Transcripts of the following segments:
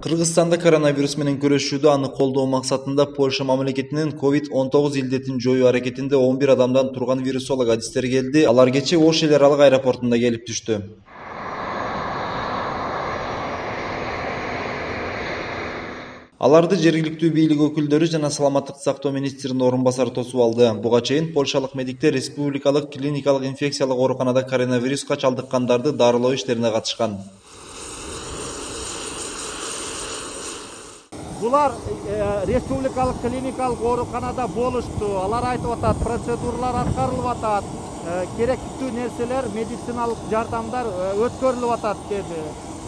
Kırgızstanda koronavirus menен көрөшүүдө аны колдоо максатында Польша мамлекетинин COVID-19 илдетин жоюу аракетинде 11 адамдан турган вирусолог адистер келди. Алар кечээ Ош эл аралык аэропортунда келип түштү. Аларды жергиликтүү бийлик өкүлдөрү жана саламаттык сактоо министринин орун басары тосуп алды. Буга чейин польшалык медиктер республикалык клиникалык инфекциялык ооруканада коронавируска чалдыккандарды дарылоо иштерине катышкан. Булар республикалык клиникалык ооруканада болушту. Алар айтып атат, процедуралар аткарылып атат, керектүү нерселер, медициналык жардамдар өткөрүлүп атат деди.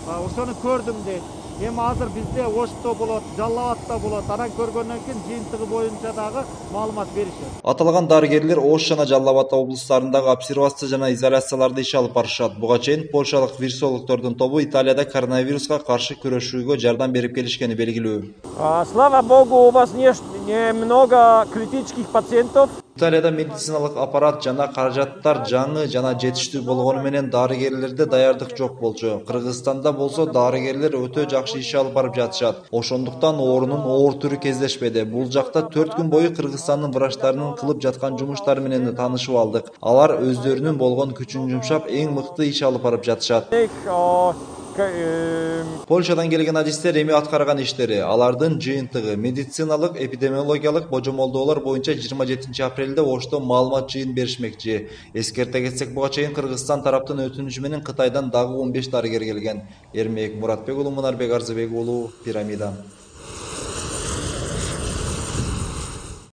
Ошону көрдүм дейт. Эми азыр бизде Ошто болот, Жалал Абадта болот. Анан көргөндөн кийин жыйынтыгы боюнча дагы маалымат беришет. Аталган дарыгерлер Ош жана Жалал Абад облустарындагы обсервация жана изоляцияларда иш алып барышат. Буга чейин польшалык вирусологдордун тобу Италияда коронавируска каршы күрөшүүгө жардам берип келишкени белгилүү. Слава богу, у вас немного критических пациентов. Италияда медициналык аппарат жана каражаттар жаңы жана жетиштүү болгону менен дарыгерлерде даярдык жок болчу. Кыргызстанда болсо дарыгерлер өтө жакшы иш алып барып жатышат. Ошондуктан оорунун оор түрү кездешпеди. Бул жакта 4 күн бою Кыргызстандын врачтарынын кылып жаткан жумуштары менен таанышып алдык. Алар өздөрүнүн болгон күчүн жумшап, эң мыкты иш алып барып жатышат. Польшадан келген адистер эми аткарган иштери, алардын жыйынтыгы медициналык эпидемиологиялык божомолдоолор боюнча 27 апрелде Ошто маалымат жыйын беришмекчи. Эскерте кетсек, буга чейин Кыргызстан тараптын өтүнүчү менен Кытайдан дагы 15 дарыгер келген. Эрмек Муратбек уулу, Мунарбек Арзыбек уулу, Пирамида.